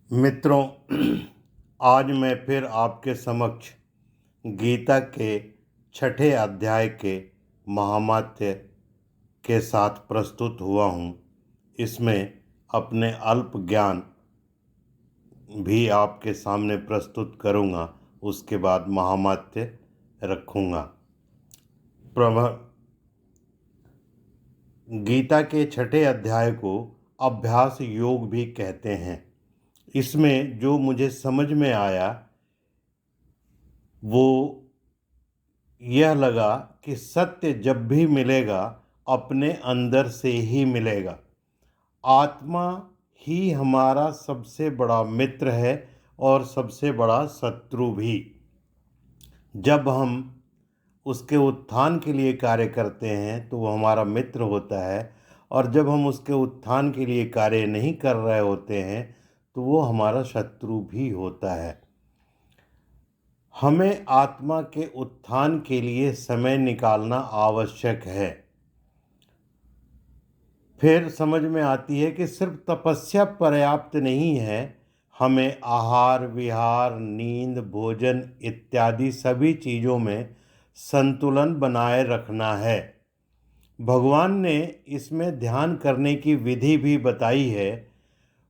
मित्रों, आज मैं फिर आपके समक्ष गीता के छठे अध्याय के महावाक्य के साथ प्रस्तुत हुआ हूँ। इसमें अपने अल्प ज्ञान भी आपके सामने प्रस्तुत करूँगा, उसके बाद महावाक्य रखूँगा। गीता के छठे अध्याय को अभ्यास योग भी कहते हैं। इसमें जो मुझे समझ में आया वो यह लगा कि सत्य जब भी मिलेगा अपने अंदर से ही मिलेगा। आत्मा ही हमारा सबसे बड़ा मित्र है और सबसे बड़ा शत्रु भी। जब हम उसके उत्थान के लिए कार्य करते हैं तो वो हमारा मित्र होता है, और जब हम उसके उत्थान के लिए कार्य नहीं कर रहे होते हैं तो वो हमारा शत्रु भी होता है। हमें आत्मा के उत्थान के लिए समय निकालना आवश्यक है। फिर समझ में आती है कि सिर्फ तपस्या पर्याप्त नहीं है, हमें आहार विहार नींद भोजन इत्यादि सभी चीज़ों में संतुलन बनाए रखना है। भगवान ने इसमें ध्यान करने की विधि भी बताई है।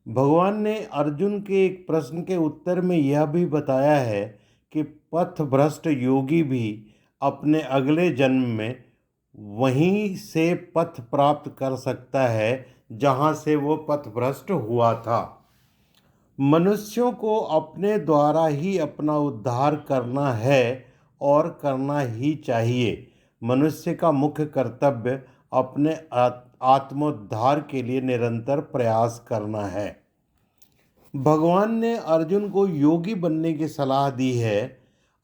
भगवान ने अर्जुन के एक प्रश्न के उत्तर में यह भी बताया है कि पथभ्रष्ट योगी भी अपने अगले जन्म में वहीं से पथ प्राप्त कर सकता है जहाँ से वो पथभ्रष्ट हुआ था। मनुष्यों को अपने द्वारा ही अपना उद्धार करना है और करना ही चाहिए। मनुष्य का मुख्य कर्तव्य अपने आत्मोद्धार के लिए निरंतर प्रयास करना है। भगवान ने अर्जुन को योगी बनने की सलाह दी है।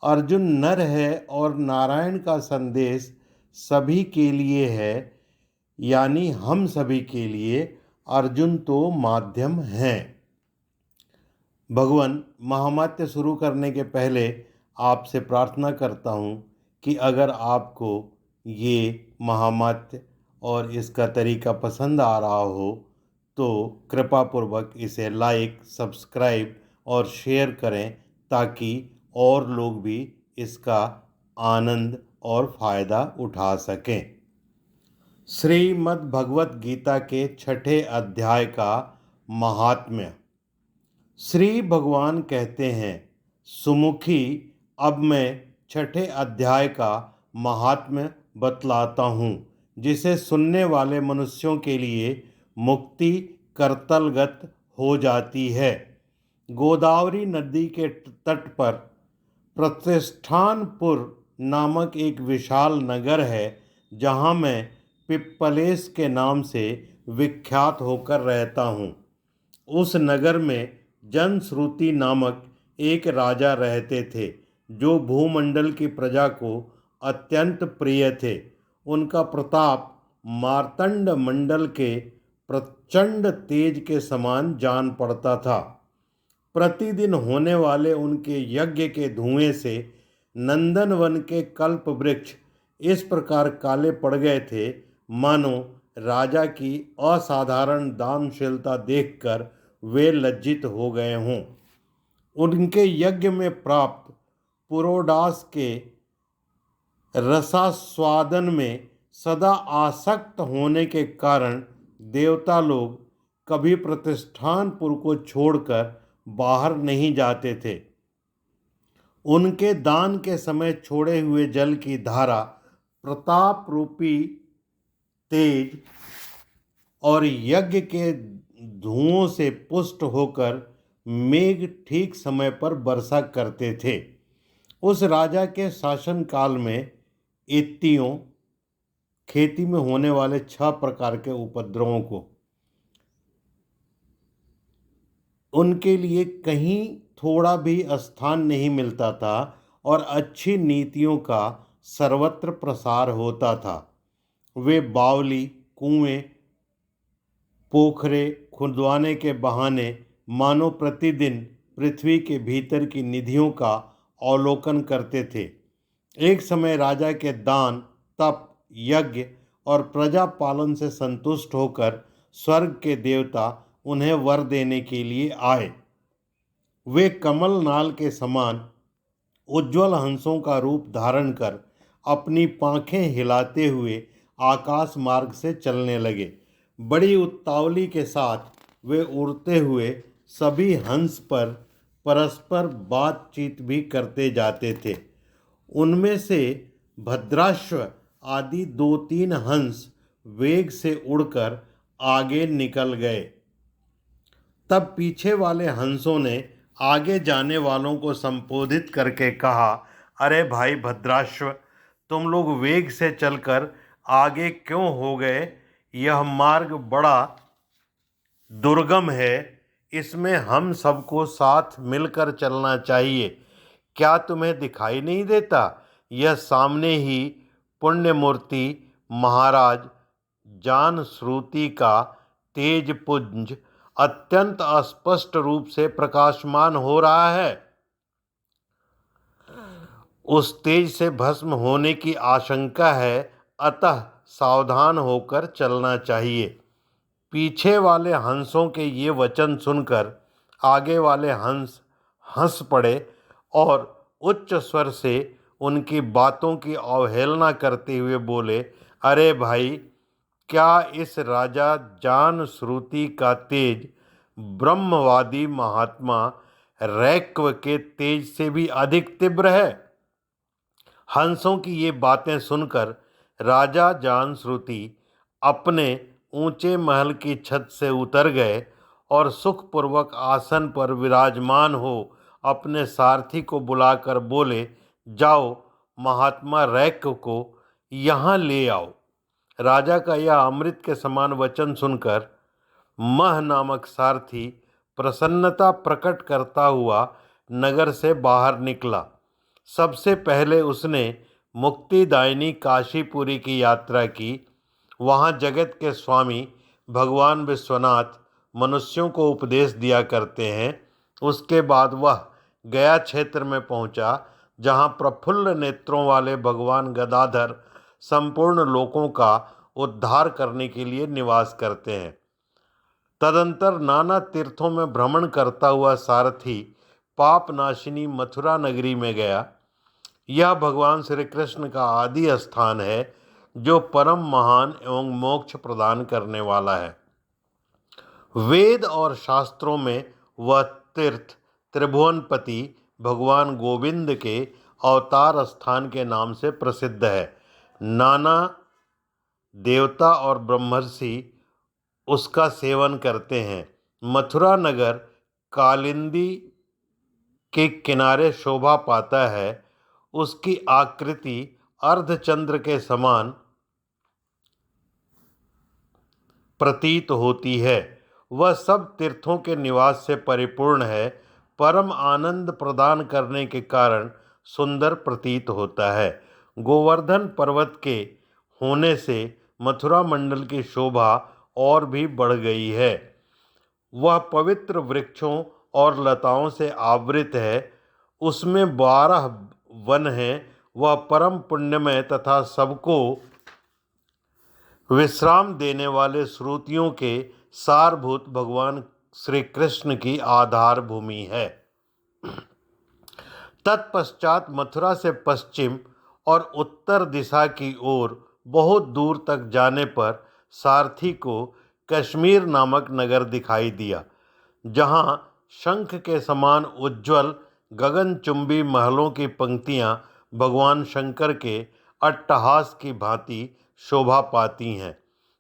अर्जुन नर है और नारायण का संदेश सभी के लिए है, यानी हम सभी के लिए। अर्जुन तो माध्यम हैं। भगवान, महावाक्य शुरू करने के पहले आपसे प्रार्थना करता हूँ कि अगर आपको ये महावाक्य और इसका तरीका पसंद आ रहा हो तो कृपापूर्वक इसे लाइक सब्सक्राइब और शेयर करें, ताकि और लोग भी इसका आनंद और फायदा उठा सकें। श्रीमद् भगवत गीता के छठे अध्याय का महात्म्य। श्री भगवान कहते हैं, सुमुखी, अब मैं छठे अध्याय का महात्म्य बतलाता हूँ, जिसे सुनने वाले मनुष्यों के लिए मुक्ति करतलगत हो जाती है। गोदावरी नदी के तट पर प्रतिष्ठानपुर नामक एक विशाल नगर है, जहाँ मैं पिप्पलेश के नाम से विख्यात होकर रहता हूँ। उस नगर में जनश्रुति नामक एक राजा रहते थे, जो भूमंडल की प्रजा को अत्यंत प्रिय थे। उनका प्रताप मार्तंड मंडल के प्रचंड तेज के समान जान पड़ता था। प्रतिदिन होने वाले उनके यज्ञ के धुएं से नंदनवन के कल्प वृक्ष इस प्रकार काले पड़ गए थे, मानो राजा की असाधारण दानशीलता देखकर वे लज्जित हो गए हों। उनके यज्ञ में प्राप्त पुरोडास के रसास्वादन में सदा आसक्त होने के कारण देवता लोग कभी प्रतिष्ठानपुर को छोड़कर बाहर नहीं जाते थे। उनके दान के समय छोड़े हुए जल की धारा प्रताप रूपी तेज और यज्ञ के धुओं से पुष्ट होकर मेघ ठीक समय पर वर्षा करते थे। उस राजा के शासन काल में इत्तियों, खेती में होने वाले 6 प्रकार के उपद्रवों को उनके लिए कहीं थोड़ा भी स्थान नहीं मिलता था, और अच्छी नीतियों का सर्वत्र प्रसार होता था। वे बावली, कुएं, पोखरे खुदवाने के बहाने मानो प्रतिदिन पृथ्वी के भीतर की निधियों का अवलोकन करते थे। एक समय राजा के दान, तप, यज्ञ और प्रजा पालन से संतुष्ट होकर स्वर्ग के देवता उन्हें वर देने के लिए आए। वे कमल नाल के समान उज्ज्वल हंसों का रूप धारण कर अपनी पांखें हिलाते हुए आकाश मार्ग से चलने लगे। बड़ी उतावली के साथ वे उड़ते हुए सभी हंस पर परस्पर बातचीत भी करते जाते थे। उनमें से भद्राश्व आदि दो तीन हंस वेग से उड़कर आगे निकल गए। तब पीछे वाले हंसों ने आगे जाने वालों को संबोधित करके कहा, अरे भाई भद्राश्व, तुम लोग वेग से चलकर आगे क्यों हो गए? यह मार्ग बड़ा दुर्गम है, इसमें हम सबको साथ मिलकर चलना चाहिए। क्या तुम्हें दिखाई नहीं देता? यह सामने ही पुण्यमूर्ति महाराज जान श्रुति का तेज पुंज अत्यंत स्पष्ट रूप से प्रकाशमान हो रहा है। उस तेज से भस्म होने की आशंका है, अतः सावधान होकर चलना चाहिए। पीछे वाले हंसों के ये वचन सुनकर आगे वाले हंस हंस पड़े और उच्च स्वर से उनकी बातों की अवहेलना करते हुए बोले, अरे भाई, क्या इस राजा जान श्रुति का तेज ब्रह्मवादी महात्मा रैक्व के तेज से भी अधिक तीव्र है? हंसों की ये बातें सुनकर राजा जान श्रुति अपने ऊंचे महल की छत से उतर गए और सुखपूर्वक आसन पर विराजमान हो अपने सारथी को बुलाकर बोले, जाओ महात्मा रैक्व को यहाँ ले आओ। राजा का यह अमृत के समान वचन सुनकर मह नामक सारथी प्रसन्नता प्रकट करता हुआ नगर से बाहर निकला। सबसे पहले उसने मुक्तिदायिनी काशीपुरी की यात्रा की। वहाँ जगत के स्वामी भगवान विश्वनाथ मनुष्यों को उपदेश दिया करते हैं। उसके बाद वह गया क्षेत्र में पहुँचा, जहाँ प्रफुल्ल नेत्रों वाले भगवान गदाधर संपूर्ण लोकों का उद्धार करने के लिए निवास करते हैं। तदंतर नाना तीर्थों में भ्रमण करता हुआ सारथी पापनाशिनी मथुरा नगरी में गया। यह भगवान श्री कृष्ण का आदि स्थान है, जो परम महान एवं मोक्ष प्रदान करने वाला है। वेद और शास्त्रों में वह तीर्थ त्रिभुवनपति भगवान गोविंद के अवतार स्थान के नाम से प्रसिद्ध है। नाना देवता और ब्रह्मर्षि उसका सेवन करते हैं। मथुरा नगर कालिंदी के किनारे शोभा पाता है। उसकी आकृति अर्धचंद्र के समान प्रतीत होती है। वह सब तीर्थों के निवास से परिपूर्ण है। परम आनंद प्रदान करने के कारण सुंदर प्रतीत होता है। गोवर्धन पर्वत के होने से मथुरा मंडल की शोभा और भी बढ़ गई है। वह पवित्र वृक्षों और लताओं से आवृत है। उसमें 12 वन हैं। वह परम पुण्यमय तथा सबको विश्राम देने वाले श्रुतियों के सारभूत भगवान श्री कृष्ण की आधार भूमि है। तत्पश्चात मथुरा से पश्चिम और उत्तर दिशा की ओर बहुत दूर तक जाने पर सारथी को कश्मीर नामक नगर दिखाई दिया, जहाँ शंख के समान उज्ज्वल गगनचुंबी महलों की पंक्तियाँ भगवान शंकर के अट्टहास की भांति शोभा पाती हैं।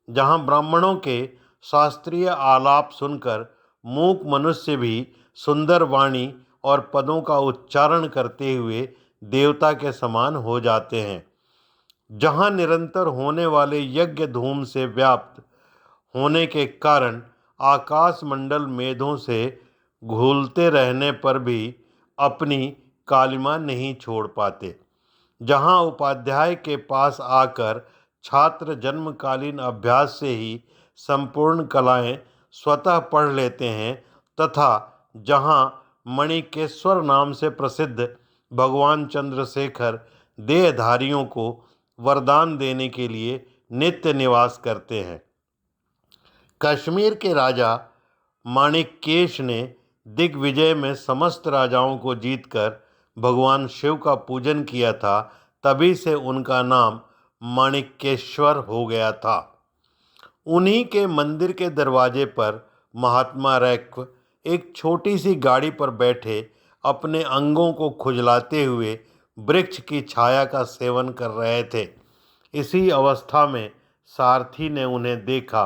जहाँ ब्राह्मणों के शास्त्रीय आलाप सुनकर मूक मनुष्य भी सुंदर वाणी और पदों का उच्चारण करते हुए देवता के समान हो जाते हैं। जहाँ निरंतर होने वाले यज्ञ धूम से व्याप्त होने के कारण आकाश मंडल मेघों से घूलते रहने पर भी अपनी कालिमा नहीं छोड़ पाते। जहाँ उपाध्याय के पास आकर छात्र जन्मकालीन अभ्यास से ही संपूर्ण कलाएं स्वतः पढ़ लेते हैं, तथा जहाँ मणिकेश्वर नाम से प्रसिद्ध भगवान चंद्रशेखर देहधारियों को वरदान देने के लिए नित्य निवास करते हैं। कश्मीर के राजा माणिक्येश ने दिग्विजय में समस्त राजाओं को जीतकर भगवान शिव का पूजन किया था, तभी से उनका नाम माणिक्येश्वर हो गया था। उन्हीं के मंदिर के दरवाजे पर महात्मा रैक्व एक छोटी सी गाड़ी पर बैठे अपने अंगों को खुजलाते हुए वृक्ष की छाया का सेवन कर रहे थे। इसी अवस्था में सारथी ने उन्हें देखा।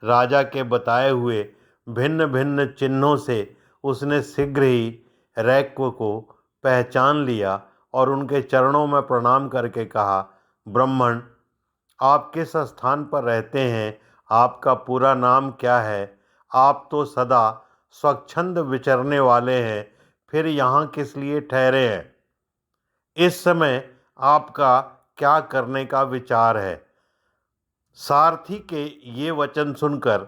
राजा के बताए हुए भिन्न भिन्न चिन्हों से उसने शीघ्र ही रैक्व को पहचान लिया और उनके चरणों में प्रणाम करके कहा, ब्राह्मण, आप किस स्थान पर रहते हैं? आपका पूरा नाम क्या है? आप तो सदा स्वच्छंद विचरने वाले हैं, फिर यहाँ किस लिए ठहरे हैं? इस समय आपका क्या करने का विचार है? सारथी के ये वचन सुनकर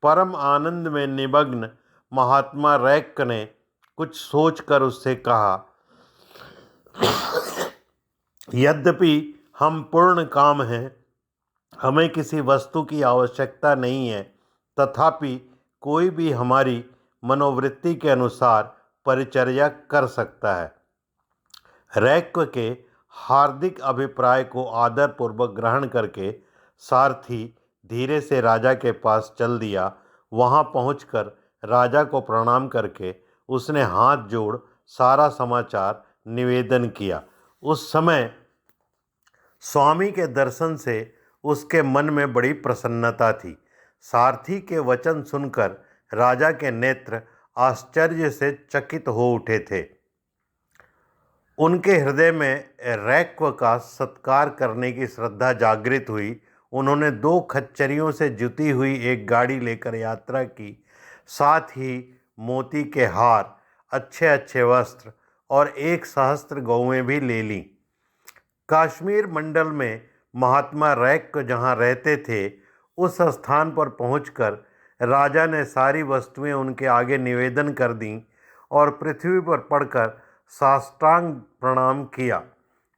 परम आनंद में निमग्न महात्मा रैक्व ने कुछ सोचकर उससे कहा, यद्यपि हम पूर्ण काम हैं, हमें किसी वस्तु की आवश्यकता नहीं है, तथापि कोई भी हमारी मनोवृत्ति के अनुसार परिचर्या कर सकता है। रैक्व के हार्दिक अभिप्राय को आदरपूर्वक ग्रहण करके सारथी धीरे से राजा के पास चल दिया। वहां पहुंचकर राजा को प्रणाम करके उसने हाथ जोड़ सारा समाचार निवेदन किया। उस समय स्वामी के दर्शन से उसके मन में बड़ी प्रसन्नता थी। सारथी के वचन सुनकर राजा के नेत्र आश्चर्य से चकित हो उठे थे। उनके हृदय में रैक्व का सत्कार करने की श्रद्धा जागृत हुई। उन्होंने 2 खच्चरियों से जुती हुई एक गाड़ी लेकर यात्रा की, साथ ही मोती के हार, अच्छे अच्छे वस्त्र और 1 सहस्त्र गौएं भी ले लीं। कश्मीर मंडल में महात्मा रैक्व जहाँ रहते थे, उस स्थान पर पहुंचकर राजा ने सारी वस्तुएं उनके आगे निवेदन कर दीं और पृथ्वी पर पड़कर साष्टांग प्रणाम किया।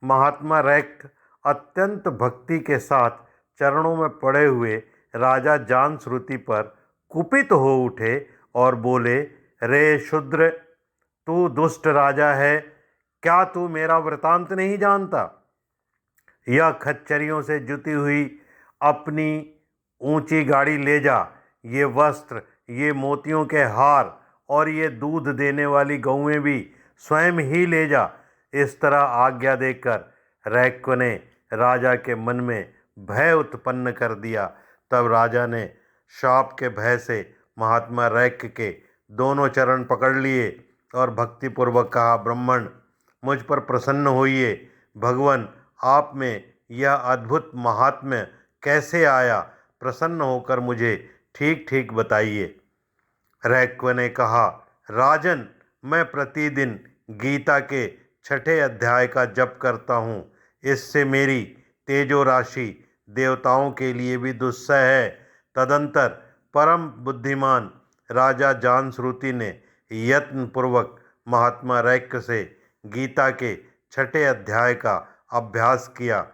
महात्मा रैक्व अत्यंत भक्ति के साथ चरणों में पड़े हुए राजा जानश्रुति पर कुपित हो उठे और बोले, रे शूद्र, तू दुष्ट राजा है, क्या तू मेरा वृतांत नहीं जानता? यह खच्चरियों से जुती हुई अपनी ऊंची गाड़ी ले जा। ये वस्त्र, ये मोतियों के हार और ये दूध देने वाली गौएं भी स्वयं ही ले जा। इस तरह आज्ञा देकर रैक्व ने राजा के मन में भय उत्पन्न कर दिया। तब राजा ने शाप के भय से महात्मा रैक्व के दोनों चरण पकड़ लिए और भक्तिपूर्वक कहा, ब्राह्मण, मुझ पर प्रसन्न होइए। भगवान, आप में यह अद्भुत महात्म्य कैसे आया? प्रसन्न होकर मुझे ठीक ठीक बताइए। रैक्व ने कहा, राजन, मैं प्रतिदिन गीता के 6ठे अध्याय का जप करता हूँ। इससे मेरी तेजो राशि देवताओं के लिए भी दुस्सह है। तदंतर परम बुद्धिमान राजा जानश्रुति ने यत्नपूर्वक महात्मा रैक्व से गीता के 6ठे अध्याय का अभ्यास किया।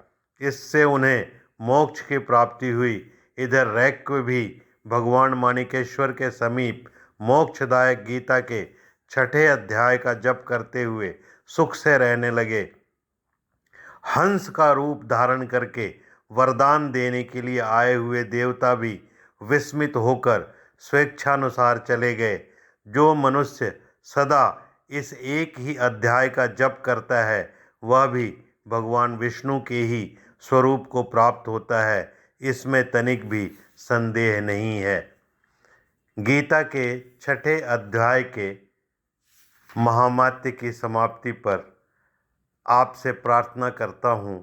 इससे उन्हें मोक्ष की प्राप्ति हुई। इधर रैक्व भी भगवान माणिकेश्वर के समीप मोक्षदायक गीता के 6ठे अध्याय का जप करते हुए सुख से रहने लगे। हंस का रूप धारण करके वरदान देने के लिए आए हुए देवता भी विस्मित होकर स्वेच्छानुसार चले गए। जो मनुष्य सदा इस एक ही अध्याय का जप करता है, वह भी भगवान विष्णु के ही स्वरूप को प्राप्त होता है, इसमें तनिक भी संदेह नहीं है। गीता के 6ठे अध्याय के महात्म्य की समाप्ति पर आपसे प्रार्थना करता हूँ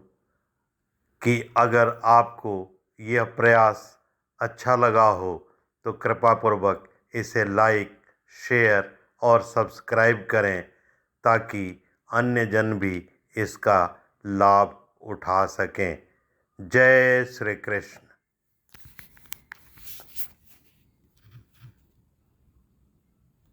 कि अगर आपको यह प्रयास अच्छा लगा हो तो कृपापूर्वक इसे लाइक, शेयर और सब्सक्राइब करें, ताकि अन्य जन भी इसका लाभ उठा सकें। जय श्री कृष्ण।